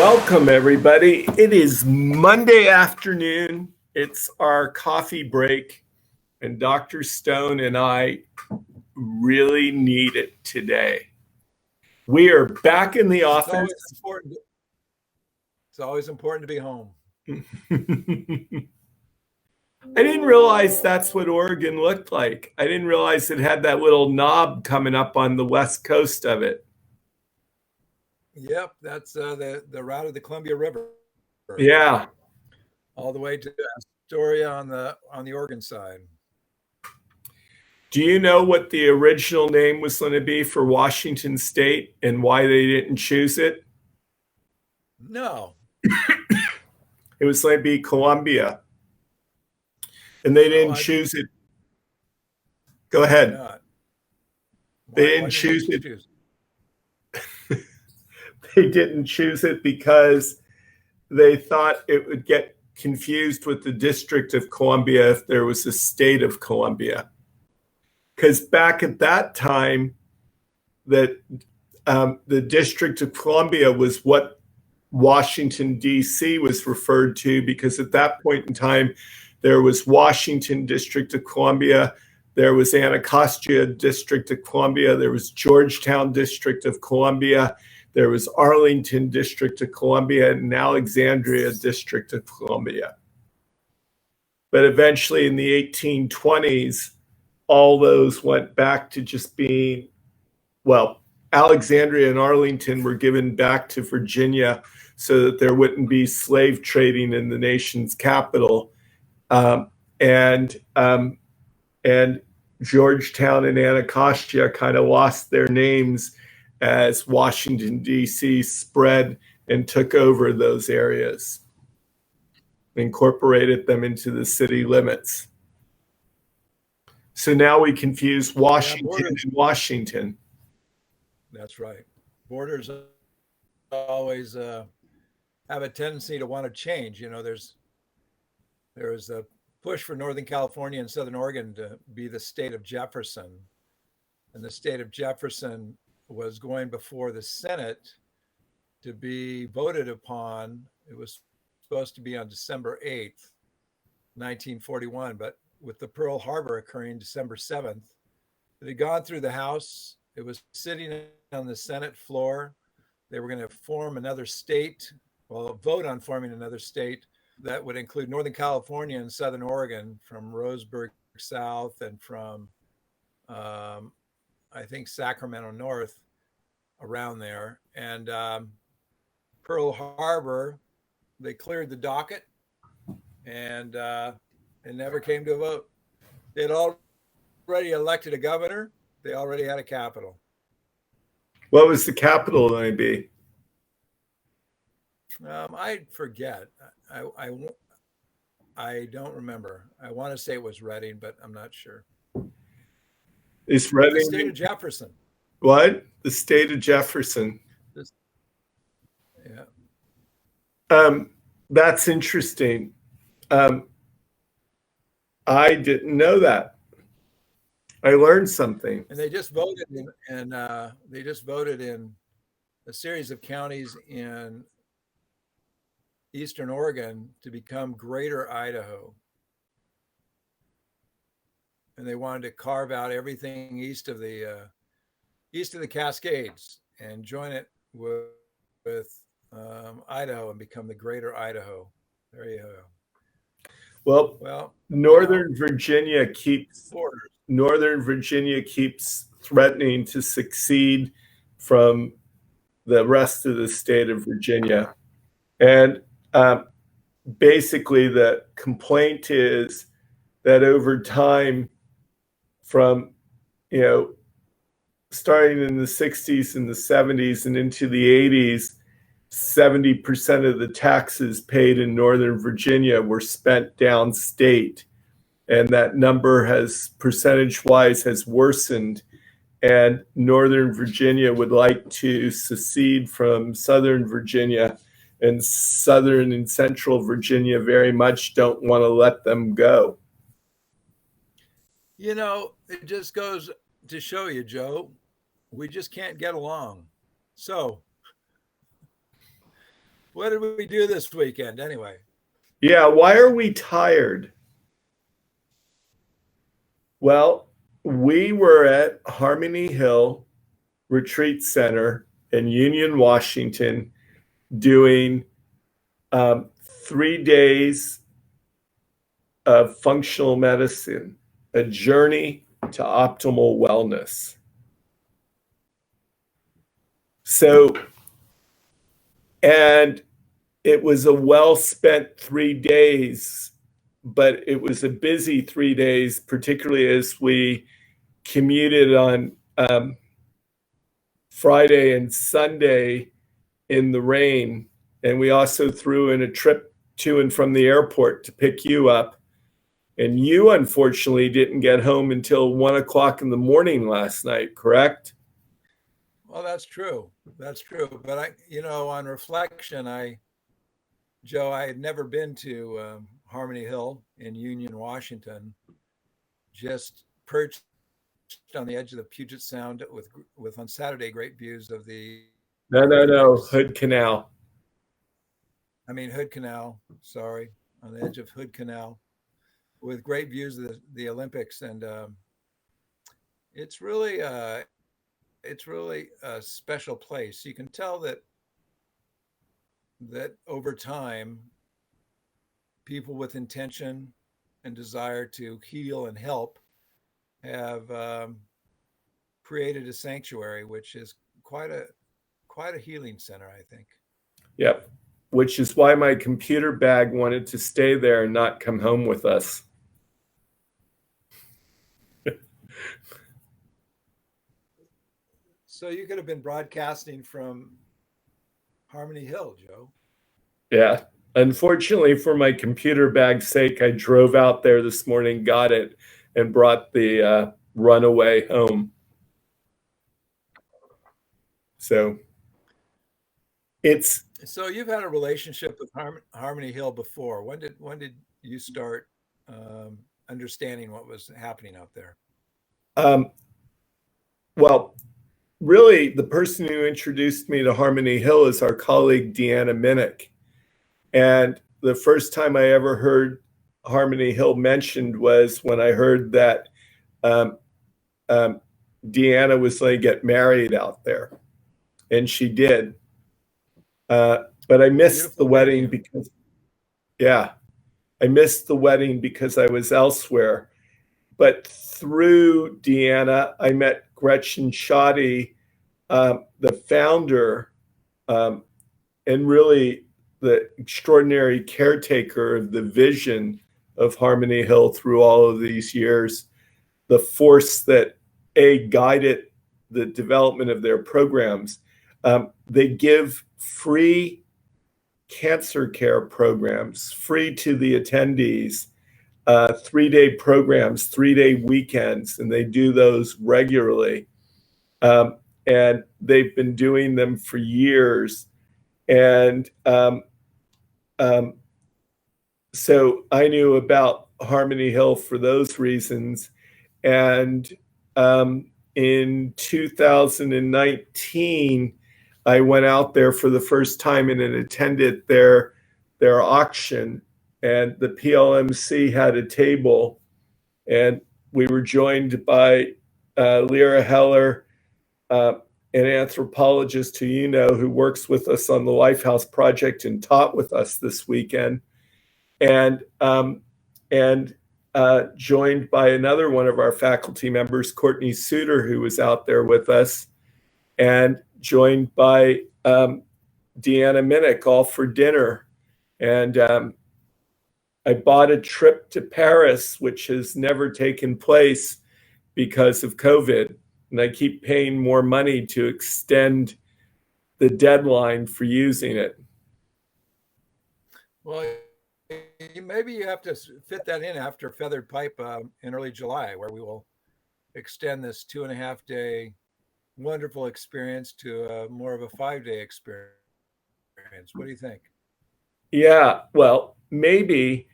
Welcome, everybody. It is Monday afternoon. It's our coffee break, and Dr. Stone and I really need it today. We are back in the office. It's always important to be home. I didn't realize that's what Oregon looked like. I didn't realize it had that little knob coming up on the west coast of it. Yep, that's the route of the Columbia River. Yeah. All the way to Astoria on the Oregon side. Do you know what the original name was going to be for Washington State and why they didn't choose it? No. It was going to be Columbia. And they didn't choose it. Go ahead. They didn't choose it. They didn't choose it because they thought it would get confused with the District of Columbia if there was a state of Columbia. Because back at that time, that the District of Columbia was what Washington, D.C. was referred to, because at that point in time, there was Washington District of Columbia, there was Anacostia District of Columbia, there was Georgetown District of Columbia, there was Arlington District of Columbia, and Alexandria District of Columbia. But eventually in the 1820s, all those went back to just being, well, Alexandria and Arlington were given back to Virginia so that there wouldn't be slave trading in the nation's capital. And Georgetown and Anacostia kind of lost their names as Washington, D.C. spread and took over those areas, incorporated them into the city limits. So now we confuse Washington and Washington. That's right. Borders always have a tendency to want to change. You know, there's a push for Northern California and Southern Oregon to be the state of Jefferson. And the state of Jefferson was going before the Senate to be voted upon. It was supposed to be on December 8th, 1941, but with the Pearl Harbor occurring December 7th, it had gone through the House. It was sitting on the Senate floor. They were going to form another state, well, vote on forming another state that would include Northern California and Southern Oregon, from Roseburg South and from, I think, Sacramento North, around there. And Pearl Harbor, they cleared the docket, and it never came to a vote. They had already elected a governor. They already had a capital. What was the capital going to be? I forget. I don't remember. I want to say it was Reading, but I'm not sure. Is Reading the state of Jefferson? What? The state of Jefferson. Yeah. That's interesting. I didn't know that. I learned something. And they just voted in a series of counties in Eastern Oregon to become Greater Idaho. And they wanted to carve out everything east of the Cascades and join it with Idaho and become the Greater Idaho. There you go. Well, Northern Virginia keeps threatening to secede from the rest of the state of Virginia. And basically the complaint is that over time, from, starting in the 60s and the 70s and into the 80s, 70% of the taxes paid in Northern Virginia were spent downstate. And that number has, percentage-wise, has worsened. And Northern Virginia would like to secede from Southern Virginia, and Southern and Central Virginia very much don't want to let them go. It just goes to show you, Joe, we just can't get along. So What did we do this weekend anyway? Yeah, why are we tired? Well, we were at Harmony Hill Retreat Center in Union, Washington, doing 3 days of functional medicine, a journey to optimal wellness. So, and it was a well spent 3 days, but it was a busy 3 days, particularly as we commuted on Friday and Sunday in the rain. And we also threw in a trip to and from the airport to pick you up. And you, unfortunately, didn't get home until 1 o'clock in the morning last night, correct? Well, that's true. That's true. But on reflection, Joe, I had never been to Harmony Hill in Union, Washington, just perched on the edge of the Puget Sound with on Saturday great views of the No, Hood Canal. Hood Canal, sorry, on the edge of Hood Canal with great views of the Olympics. And it's really a special place. You can tell that over time, people with intention and desire to heal and help have created a sanctuary, which is quite a healing center, I think. Yep. Which is why my computer bag wanted to stay there and not come home with us. So you could have been broadcasting from Harmony Hill, Joe. Yeah. Unfortunately, for my computer bag's sake, I drove out there this morning, got it, and brought the Runaway home. So you've had a relationship with Harmony Hill before. When did you start understanding what was happening out there? Well, really, the person who introduced me to Harmony Hill is our colleague, Deanna Minnick. And the first time I ever heard Harmony Hill mentioned was when I heard that Deanna was going to get married out there. And she did. But I missed the wedding because, I missed the wedding because I was elsewhere. But through Deanna, I met Gretchen Shoddy, the founder, and really the extraordinary caretaker of the vision of Harmony Hill through all of these years, the force that guided the development of their programs. They give free cancer care programs, free to the attendees, 3-day programs, 3-day weekends, and they do those regularly. And they've been doing them for years. And so I knew about Harmony Hill for those reasons. And in 2019, I went out there for the first time and attended their auction. And the PLMC had a table, and we were joined by Lyra Heller, an anthropologist who works with us on the Lifehouse Project and taught with us this weekend, and joined by another one of our faculty members, Courtney Suter, who was out there with us, and joined by Deanna Minnick, all for dinner. And I bought a trip to Paris, which has never taken place because of COVID. And I keep paying more money to extend the deadline for using it. Well, maybe you have to fit that in after Feathered Pipe in early July, where we will extend this 2.5-day wonderful experience to more of a 5-day experience. What do you think? Yeah, well, maybe.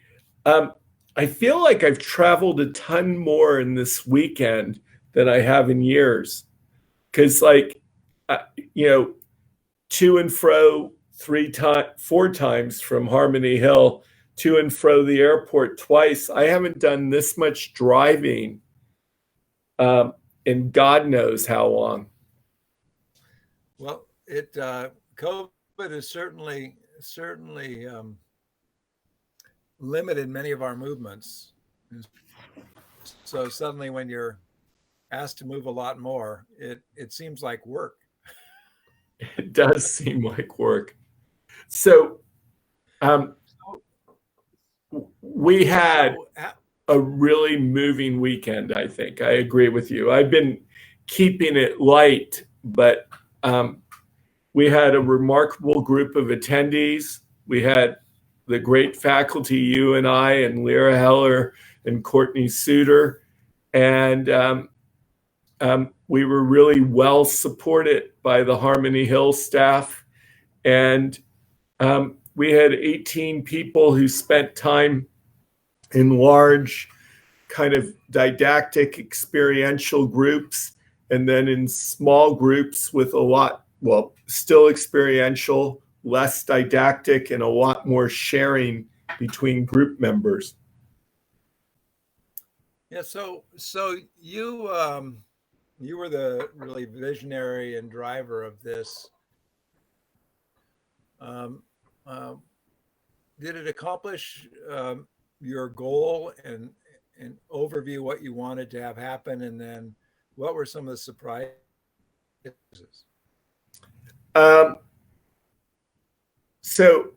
I feel like I've traveled a ton more in this weekend than I have in years. Because, to and fro 4 times from Harmony Hill to and fro the airport twice. I haven't done this much driving in God knows how long. Well, COVID has certainly limited many of our movements. So suddenly, when you're asked to move a lot more, it seems like work. It does seem like work. So we had a really moving weekend, I think. I agree with you. I've been keeping it light, but we had a remarkable group of attendees. We had the great faculty, you and I, and Lyra Heller and Courtney Suter. And we were really well supported by the Harmony Hill staff. And we had 18 people who spent time in large kind of didactic experiential groups, and then in small groups with a lot, well, still experiential, less didactic, and a lot more sharing between group members. Yeah, so you were the really visionary and driver of this. Did it accomplish your goal and overview what you wanted to have happen, and then what were some of the surprises? So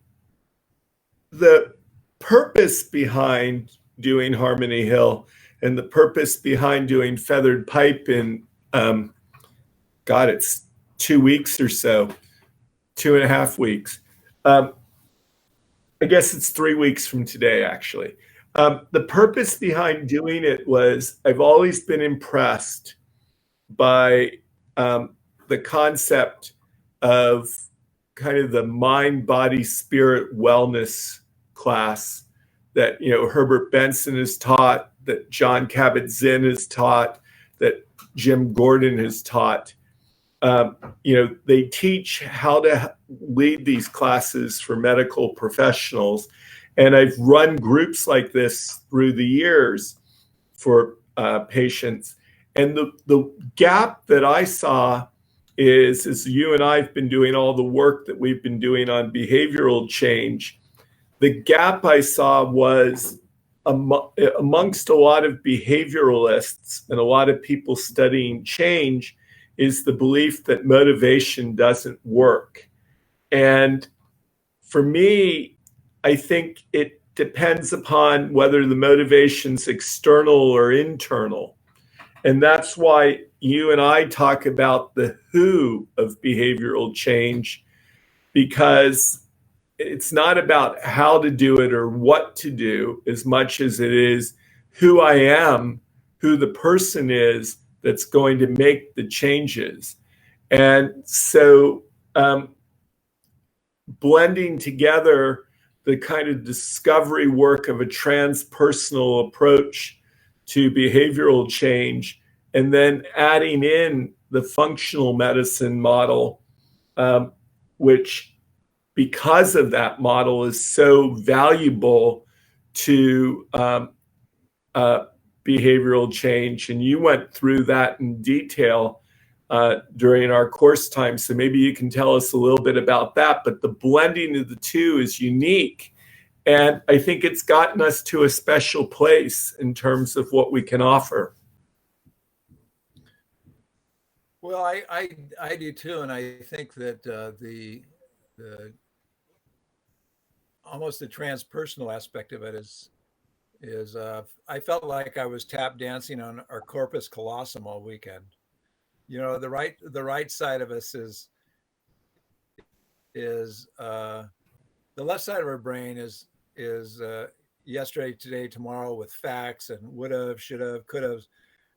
the purpose behind doing Harmony Hill and the purpose behind doing Feathered Pipe in, God, it's 2 weeks or so, 2.5 weeks. I guess it's 3 weeks from today, actually. The purpose behind doing it was I've always been impressed by the concept of kind of the mind, body, spirit wellness class that, you know, Herbert Benson has taught, that John Kabat-Zinn has taught, that Jim Gordon has taught. You know, they teach how to lead these classes for medical professionals. And I've run groups like this through the years for patients. And the gap that I saw is, as you and I have been doing all the work that we've been doing on behavioral change, the gap I saw was amongst a lot of behavioralists and a lot of people studying change is the belief that motivation doesn't work. And for me, I think it depends upon whether the motivation's external or internal. And that's why you and I talk about the who of behavioral change, because it's not about how to do it or what to do as much as it is who I am, who the person is that's going to make the changes. And so blending together the kind of discovery work of a transpersonal approach to behavioral change, and then adding in the functional medicine model, which, because of that model, is so valuable to behavioral change. And you went through that in detail during our course time. So maybe you can tell us a little bit about that. But the blending of the two is unique. And I think it's gotten us to a special place in terms of what we can offer. Well, I do too. And I think that the almost the transpersonal aspect of it is I felt like I was tap dancing on our corpus callosum all weekend. You know, the right side of us is the left side of our brain is yesterday, today, tomorrow, with facts and would have, should have, could have,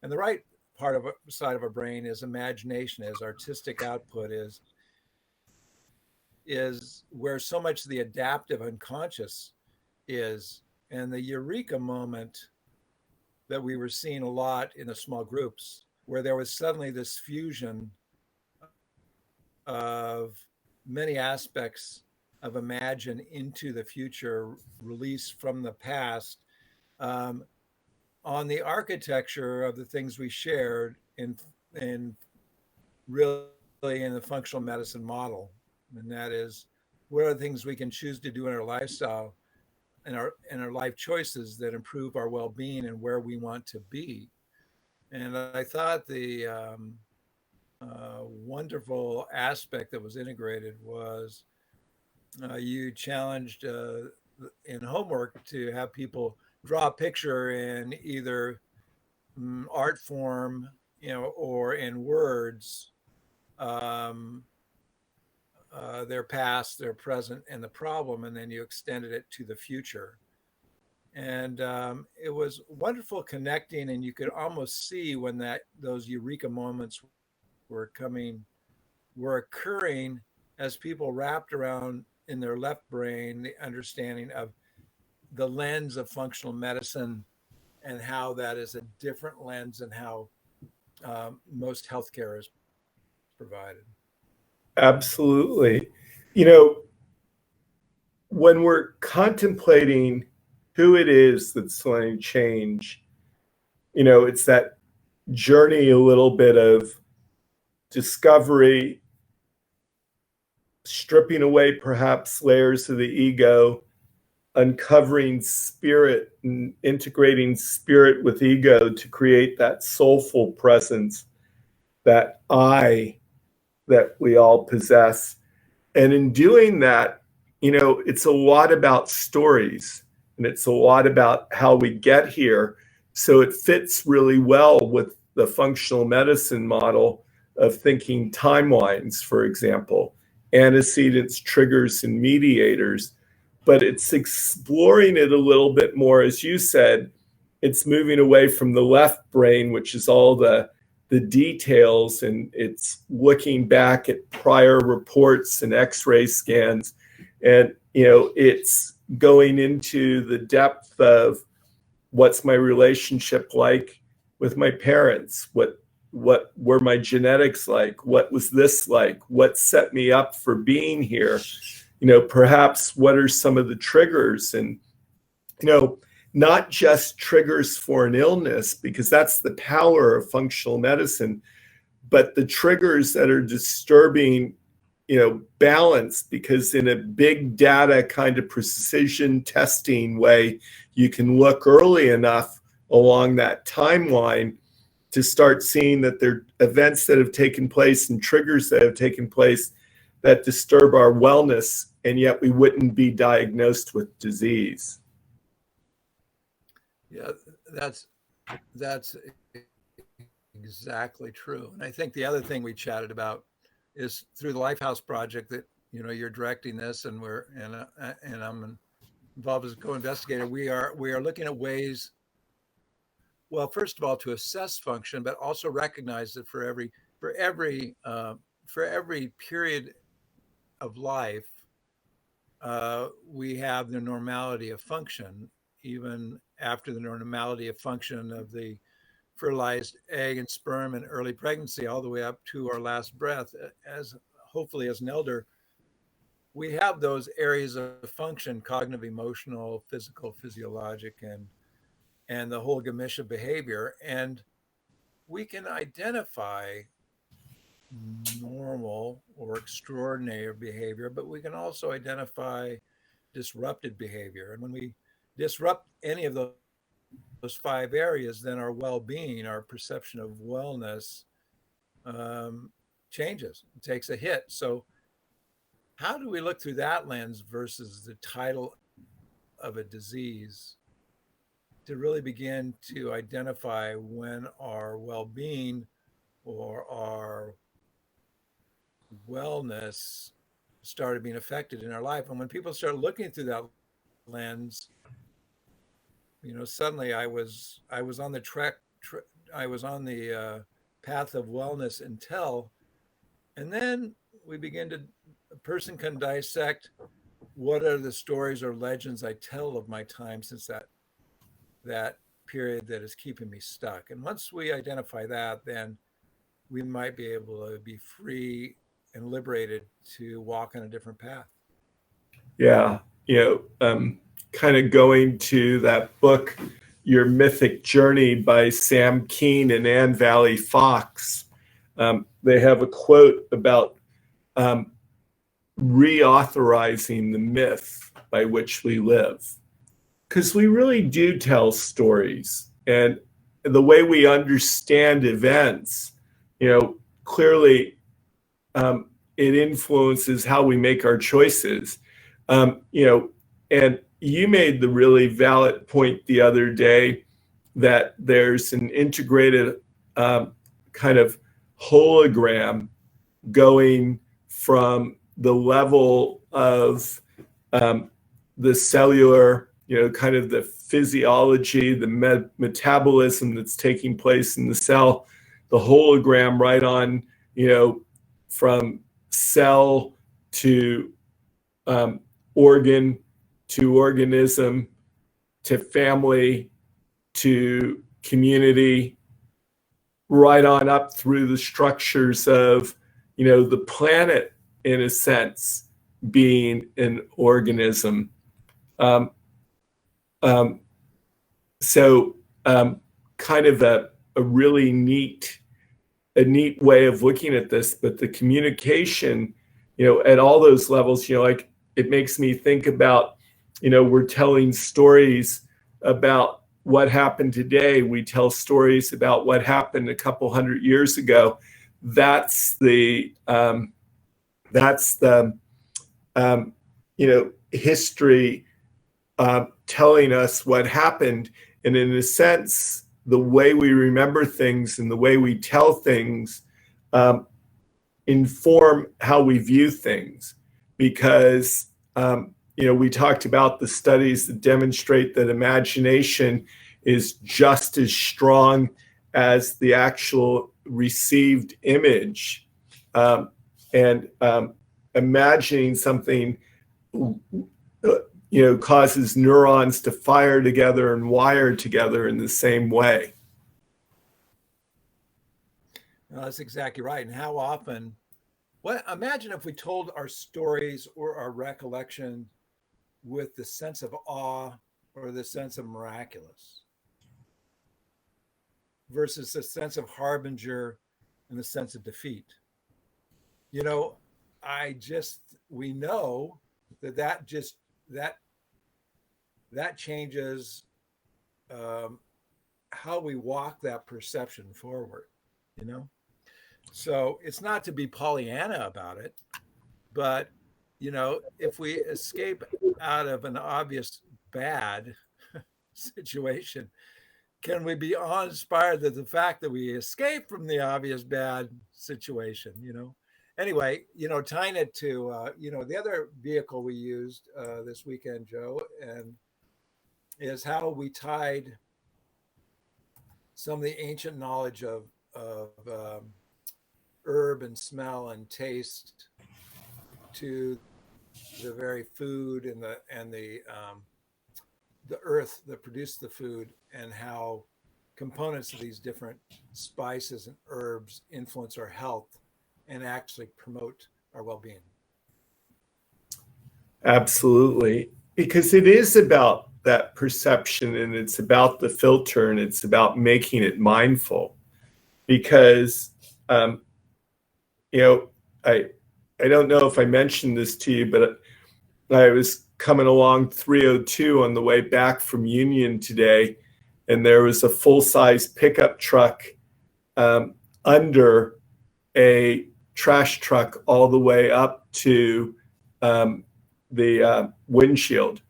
and the right part of side of our brain is imagination, is artistic output, is where so much of the adaptive unconscious is. And the eureka moment that we were seeing a lot in the small groups, where there was suddenly this fusion of many aspects of imagine into the future, release from the past, um, on the architecture of the things we shared in really in the functional medicine model. And that is, what are the things we can choose to do in our lifestyle and our life choices that improve our well-being and where we want to be. And I thought the wonderful aspect that was integrated was you challenged in homework to have people draw a picture in either art form, or in words, um, their past, their present, and the problem, and then you extended it to the future. And it was wonderful connecting, and you could almost see when those eureka moments were occurring as people wrapped around in their left brain the understanding of the lens of functional medicine and how that is a different lens than how most healthcare is provided. Absolutely. When we're contemplating who it is that's going to change, it's that journey, a little bit of discovery, stripping away perhaps layers of the ego, uncovering spirit and integrating spirit with ego to create that soulful presence, that I that we all possess. And in doing that, it's a lot about stories and it's a lot about how we get here. So it fits really well with the functional medicine model of thinking timelines, for example, antecedents, triggers, and mediators. But it's exploring it a little bit more. As you said, it's moving away from the left brain, which is all the details, and it's looking back at prior reports and x-ray scans, and it's going into the depth of what's my relationship like with my parents, what were my genetics like, what was this like, what set me up for being here, perhaps what are some of the triggers, and not just triggers for an illness, because that's the power of functional medicine, but the triggers that are disturbing, balance, because in a big data kind of precision testing way, you can look early enough along that timeline to start seeing that there are events that have taken place and triggers that have taken place that disturb our wellness, and yet we wouldn't be diagnosed with disease. Yeah, that's exactly true. And I think the other thing we chatted about is through the Lifehouse project that you're directing this, and I'm involved as a co-investigator. We are looking at ways, well, first of all, to assess function, but also recognize that for every period of life, we have the normality of function, even after the normality of function of the fertilized egg and sperm and early pregnancy, all the way up to our last breath. As hopefully as an elder, we have those areas of function: cognitive, emotional, physical, physiologic, and the whole gamish of behavior. And we can identify normal or extraordinary behavior, but we can also identify disrupted behavior. And when we disrupt any of those 5 areas, then our well-being, our perception of wellness, changes. It takes a hit. So how do we look through that lens versus the title of a disease to really begin to identify when our well-being or our wellness started being affected in our life? And when people start looking through that lens, suddenly I was on the I was on the path of wellness and then a person can dissect what are the stories or legends I tell of my time since that period that is keeping me stuck. And once we identify that, then we might be able to be free and liberated to walk on a different path. Yeah. Kind of going to that book, Your Mythic Journey by Sam Keen and Ann Valley Fox. They have a quote about reauthorizing the myth by which we live. Because we really do tell stories, and the way we understand events, clearly it influences how we make our choices. And you made the really valid point the other day that there's an integrated kind of hologram going from the level of the cellular, kind of the physiology, the metabolism that's taking place in the cell, the hologram right on, from cell to organ to organism to family to community, right on up through the structures of, the planet, in a sense, being an organism. So kind of a really neat way of looking at this, but the communication, at all those levels, like it makes me think about, we're telling stories about what happened today. We tell stories about what happened a couple hundred years ago. That's the history telling us what happened. And in a sense, the way we remember things and the way we tell things inform how we view things. Because, we talked about the studies that demonstrate that imagination is just as strong as the actual received image. And imagining something, causes neurons to fire together and wire together in the same way. No, that's exactly right. And how often, imagine if we told our stories or our recollection with the sense of awe or the sense of miraculous versus the sense of harbinger and the sense of defeat. We know that changes how we walk that perception forward, So it's not to be Pollyanna about it, but, if we escape out of an obvious bad situation, can we be awe-inspired that the fact that we escaped from the obvious bad situation, Anyway, tying it to, the other vehicle we used this weekend, Joe, and is how we tied some of the ancient knowledge of herb and smell and taste to the very food and the earth that produced the food, and how components of these different spices and herbs influence our health and actually promote our well-being. Absolutely. Because it is about that perception, and it's about the filter, and it's about making it mindful. Because, I don't know if I mentioned this to you, but I was coming along 302 on the way back from Union today, and there was a full-size pickup truck under a trash truck all the way up to the windshield.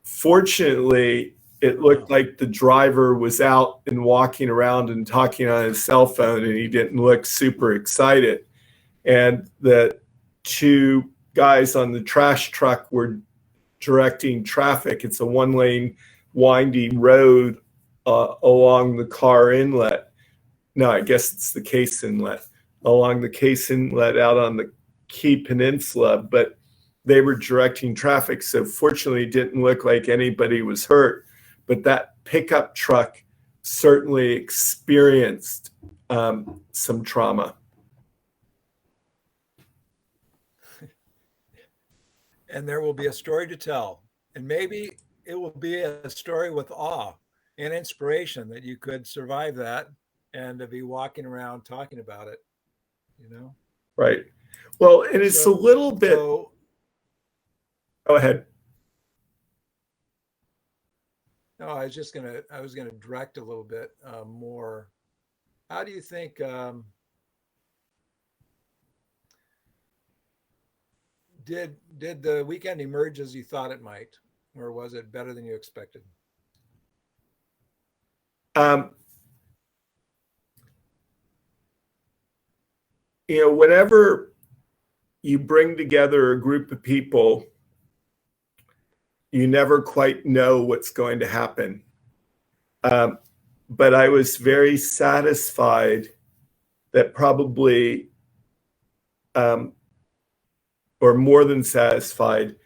Fortunately, it looked like the driver was out and walking around and talking on his cell phone, and he didn't look super excited. And the two guys on the trash truck were directing traffic. It's a one-lane winding road along the car inlet. No, I guess it's the Case Inlet. Along the Case Inlet out on the Key Peninsula, but they were directing traffic. So fortunately, it didn't look like anybody was hurt. But that pickup truck certainly experienced some trauma. and there will be a story to tell. And maybe it will be a story with awe and inspiration that you could survive that and to be walking around talking about it, you know? Right. Well, and it's a So, little bit. so Go ahead. no, I was gonna direct a little bit more. How do you think, did the weekend emerge as you thought it might, or was it better than you expected? Um, whenever you bring together a group of people, you never quite know what's going to happen. But I was very satisfied that probably, or more than satisfied,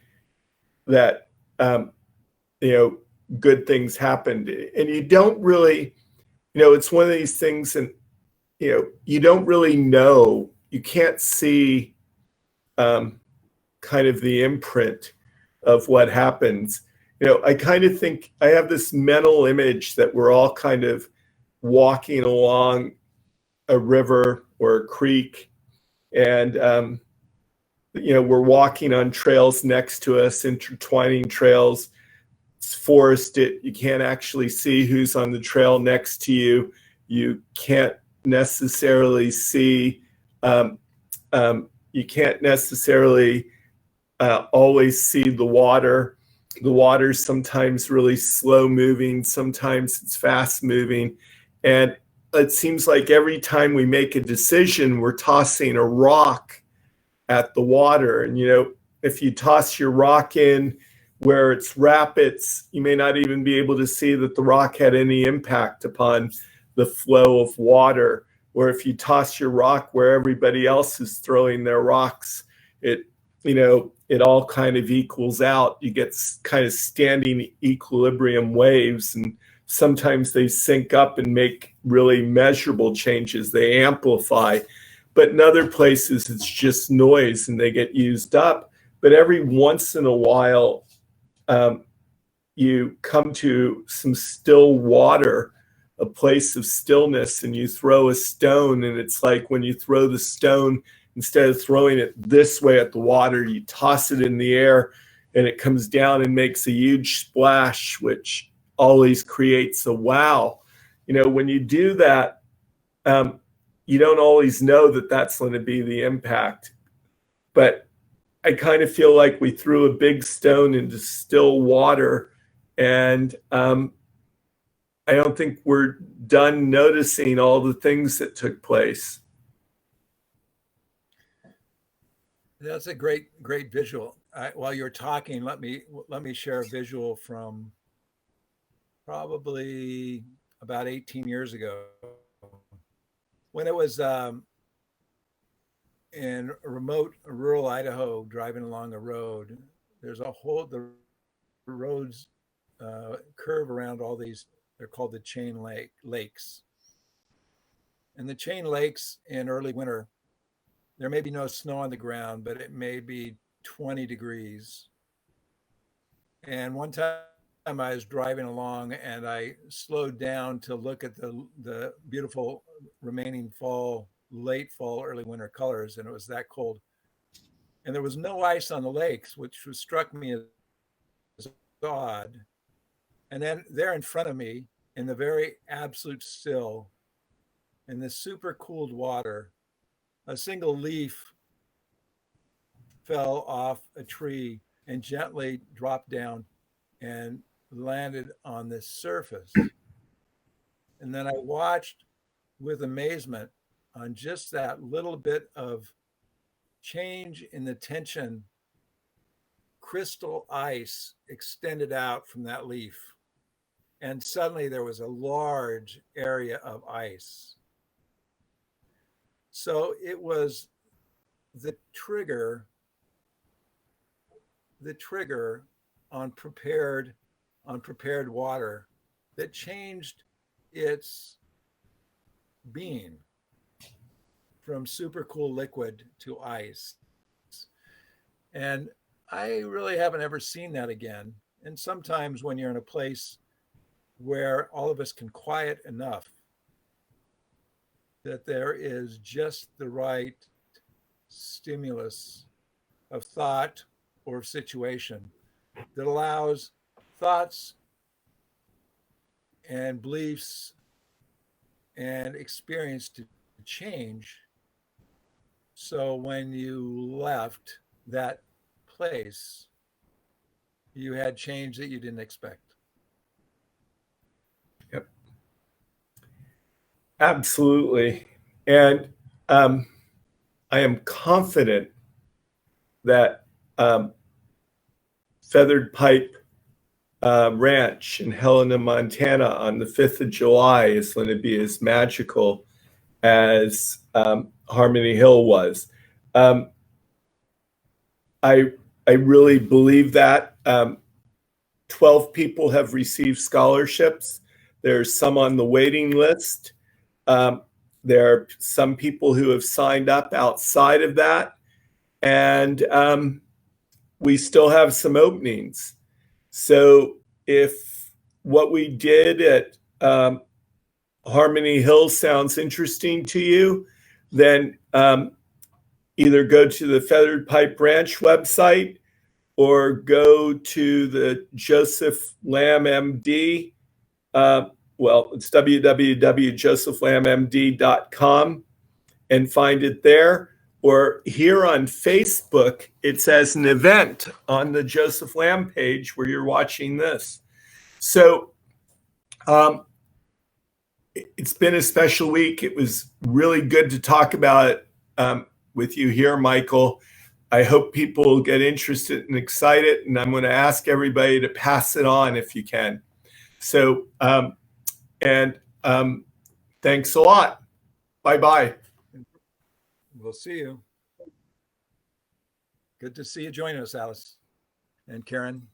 that good things happened. And you don't really, it's one of these things, and you don't really know. You can't see kind of the imprint of what happens. I kind of think I have this mental image that we're all kind of walking along a river or a creek, and we're walking on trails next to us, intertwining trails. It's forested. You can't actually see who's on the trail next to you. You can't necessarily see. You can't necessarily always see the water. The water's sometimes really slow moving, sometimes it's fast moving. And it seems like every time we make a decision, we're tossing a rock at the water. And, if you toss your rock in where it's rapids, you may not even be able to see that the rock had any impact upon the flow of water. Or if you toss your rock where everybody else is throwing their rocks, it all kind of equals out. You get kind of standing equilibrium waves, and sometimes they sync up and make really measurable changes. They amplify. But in other places, it's just noise and they get used up. But every once in a while, you come to some still water, a place of stillness, and you throw a stone, and it's like when you throw the stone, instead of throwing it this way at the water, you toss it in the air, and it comes down and makes a huge splash, which always creates a wow. When you do that, you don't always know that that's going to be the impact. But I kind of feel like we threw a big stone into still water, and I don't think we're done noticing all the things that took place. That's a great visual. While you're talking, let me share a visual from probably about 18 years ago, when it was in remote rural Idaho, driving along a road. There's the roads curve around all these. They're called the chain lakes. And the chain lakes in early winter, there may be no snow on the ground, but it may be 20 degrees. And one time I was driving along and I slowed down to look at the beautiful remaining late fall, early winter colors, and it was that cold. And there was no ice on the lakes, which struck me as odd. And then there in front of me, in the very absolute still, in the super cooled water, a single leaf fell off a tree and gently dropped down and landed on the surface. And then I watched with amazement on just that little bit of change in the tension. Crystal ice extended out from that leaf. And suddenly there was a large area of ice. So it was the trigger on prepared water that changed its being from super cool liquid to ice. And I really haven't ever seen that again. And sometimes when you're in a place where all of us can quiet enough that there is just the right stimulus of thought or of situation that allows thoughts and beliefs and experience to change. So when you left that place, you had change that you didn't expect. Yep. Absolutely. And I am confident that Feathered Pipe Ranch in Helena, Montana on the 5th of July is going to be as magical as Harmony Hill was. I really believe that. 12 people have received scholarships. There's some on the waiting list. There are some people who have signed up outside of that. And we still have some openings. So if what we did at Harmony Hill sounds interesting to you, then either go to the Feathered Pipe Ranch website or go to the Joseph Lamb MD. Well, it's www.josephlambmd.com and find it there. Or here on Facebook, it says an event on the Joseph Lamb page where you're watching this. So it's been a special week. It was really good to talk about it with you here, Michael. I hope people get interested and excited, and I'm going to ask everybody to pass it on if you can. So, thanks a lot. Bye-bye. We'll see you. Good to see you join us, Alice and Karen.